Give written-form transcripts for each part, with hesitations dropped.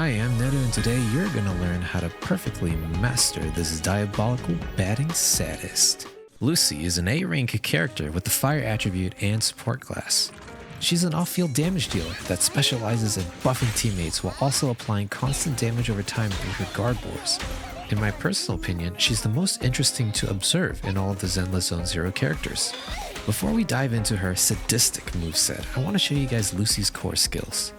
Hi, I'm Neru, and today you're gonna learn how to perfectly master this diabolical batting sadist. Lucy is an A-rank character with the fire attribute and support class. She's an off-field damage dealer that specializes in buffing teammates while also applying constant damage over time through her guard bores. In my personal opinion, she's the most interesting to observe in all of the Zenless Zone Zero characters. Before we dive into her sadistic moveset, I want to show you guys Lucy's core skills.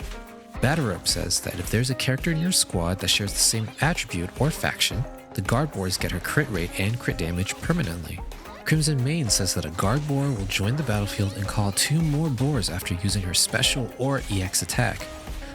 BatterUp says that if there's a character in your squad that shares the same attribute or faction, the guard bores get her crit rate and crit damage permanently. Crimson Main says that a guard bore will join the battlefield and call 2 more bores after using her special or EX attack.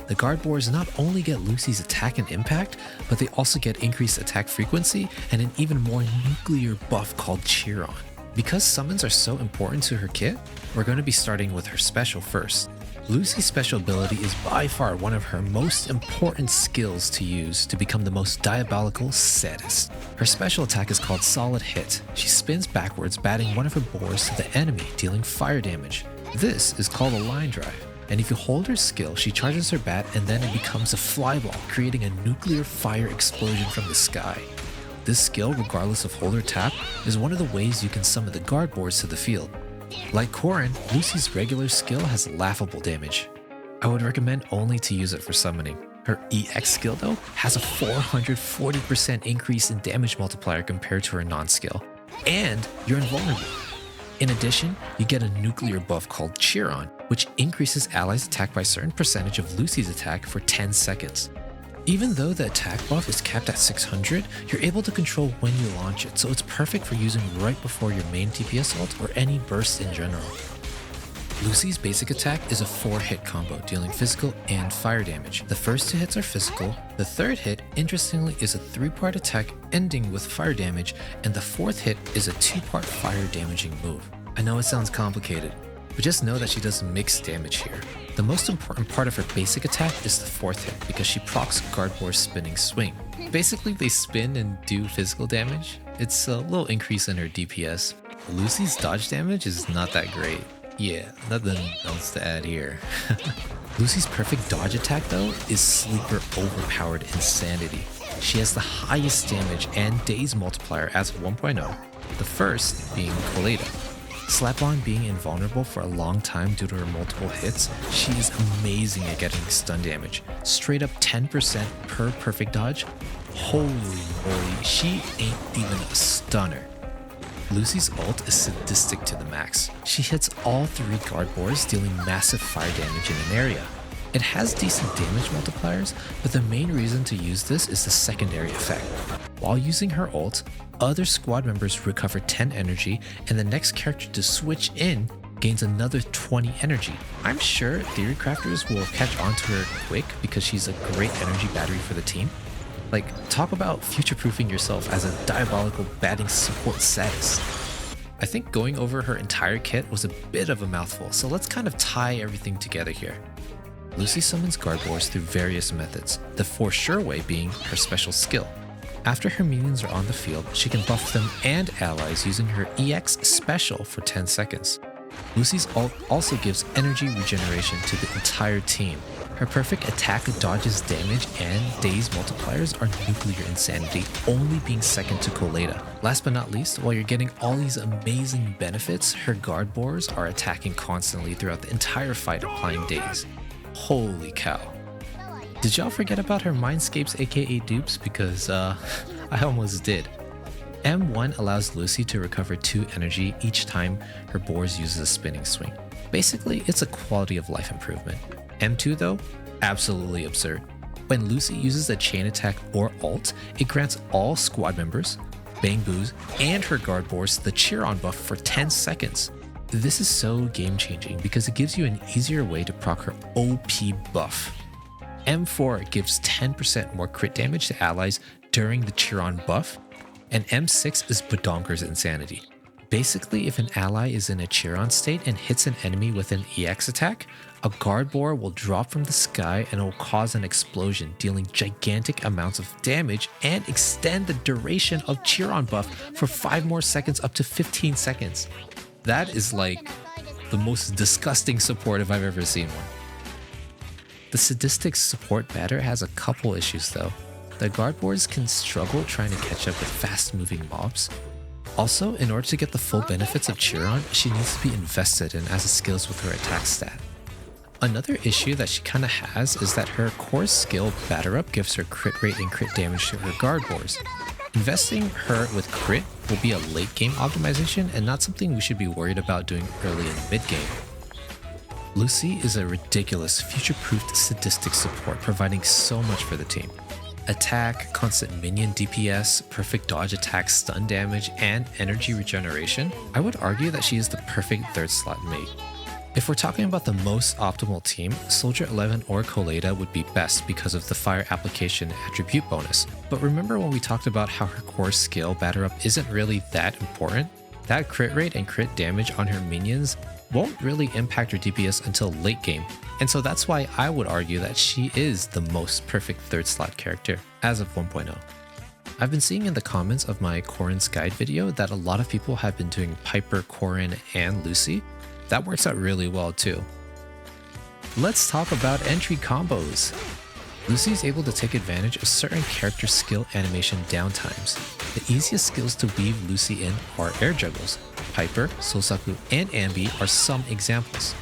The guard bores not only get Lucy's attack and impact, but they also get increased attack frequency and an even more nuclear buff called Cheer On. Because summons are so important to her kit, we're going to be starting with her special first. Lucy's special ability is by far one of her most important skills to use to become the most diabolical sadist. Her special attack is called Solid Hit. She spins backwards, batting one of her bores to the enemy, dealing fire damage. This is called a line drive, and if you hold her skill, she charges her bat and then it becomes a flyball, creating a nuclear fire explosion from the sky. This skill, regardless of hold or tap, is one of the ways you can summon the guard bores to the field. Like Corrin, Lucy's regular skill has laughable damage. I would recommend only to use it for summoning. Her EX skill though has a 440% increase in damage multiplier compared to her non-skill. And you're invulnerable. In addition, you get a nuclear buff called Cheer On, which increases allies' attack by a certain percentage of Lucy's attack for 10 seconds. Even though the attack buff is capped at 600, you're able to control when you launch it, so it's perfect for using right before your main DPS ult or any burst in general. Lucy's basic attack is a 4-hit combo, dealing physical and fire damage. The first 2 hits are physical, the third hit, interestingly, is a 3-part attack ending with fire damage, and the 4th hit is a 2-part fire damaging move. I know it sounds complicated, but just know that she does mixed damage here. The most important part of her basic attack is the 4th hit because she procs guard bore's spinning swing. Basically, they spin and do physical damage. It's a little increase in her DPS. Lucy's dodge damage is not that great. Yeah, nothing else to add here. Lucy's perfect dodge attack though is sleeper overpowered insanity. She has the highest damage and daze multiplier as 1.0, the first being Colada. Slap-on being invulnerable for a long time due to her multiple hits, she is amazing at getting stun damage. Straight up 10% per perfect dodge. Holy moly, she ain't even a stunner. Lucy's ult is sadistic to the max. She hits all 3 guard bores, dealing massive fire damage in an area. It has decent damage multipliers, but the main reason to use this is the secondary effect. While using her ult, other squad members recover 10 energy, and the next character to switch in gains another 20 energy. I'm sure theory crafters will catch on to her quick because she's a great energy battery for the team. Like, talk about future-proofing yourself as a diabolical batting support sadist. I think going over her entire kit was a bit of a mouthful, so let's kind of tie everything together here. Lucy summons guard bores through various methods, the for sure way being her special skill. After her minions are on the field, she can buff them and allies using her EX special for 10 seconds. Lucy's ult also gives energy regeneration to the entire team. Her perfect attack dodges damage and daze multipliers are nuclear insanity, only being second to Colada. Last but not least, while you're getting all these amazing benefits, her guard bores are attacking constantly throughout the entire fight, applying daze. Holy cow. Did y'all forget about her Mindscapes aka dupes? Because I almost did. M1 allows Lucy to recover 2 energy each time her bores uses a spinning swing. Basically, it's a quality of life improvement. M2 though, absolutely absurd. When Lucy uses a chain attack or ult, it grants all squad members, Bang Boos, and her guard bores the Cheer On buff for 10 seconds. This is so game changing because it gives you an easier way to proc her OP buff. M4 gives 10% more crit damage to allies during the Cheer On buff, and M6 is Badonkers insanity. Basically, if an ally is in a Cheer On state and hits an enemy with an EX attack, a guard bore will drop from the sky and it will cause an explosion, dealing gigantic amounts of damage and extend the duration of Cheer On buff for 5 more seconds up to 15 seconds. That is like the most disgusting support if I've ever seen one. The sadistic support batter has a couple issues though. The guard boards can struggle trying to catch up with fast moving mobs. Also, in order to get the full benefits of Chiron, she needs to be invested in as a skills with her attack stat. Another issue that she kinda has is that her core skill batter up gives her crit rate and crit damage to her guard boards. Investing her with crit will be a late game optimization and not something we should be worried about doing early in mid game. Lucy is a ridiculous future-proofed sadistic support providing so much for the team. Attack, constant minion DPS, perfect dodge attack stun damage, and energy regeneration. I would argue that she is the perfect third slot mate. If we're talking about the most optimal team, Soldier 11 or Colada would be best because of the fire application attribute bonus. But remember when we talked about how her core skill batter up isn't really that important? That crit rate and crit damage on her minions won't really impact her DPS until late game, and so that's why I would argue that she is the most perfect third slot character as of 1.0. I've been seeing in the comments of my Corrin's guide video that a lot of people have been doing Piper, Corrin, and Lucy. That works out really well too. Let's talk about entry combos. Lucy is able to take advantage of certain character skill animation downtimes. The easiest skills to weave Lucy in are air juggles. Piper, Sosaku, and Ambi are some examples.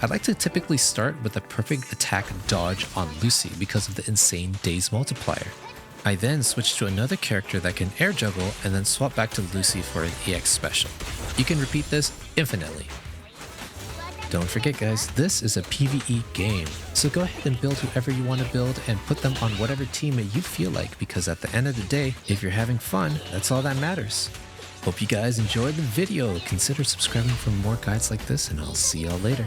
I like to typically start with a perfect attack dodge on Lucy because of the insane daze multiplier. I then switch to another character that can air juggle and then swap back to Lucy for an EX special. You can repeat this infinitely. Don't forget guys, this is a PvE game, so go ahead and build whoever you want to build and put them on whatever team you feel like, because at the end of the day, if you're having fun, that's all that matters. Hope you guys enjoyed the video, consider subscribing for more guides like this, and I'll see y'all later.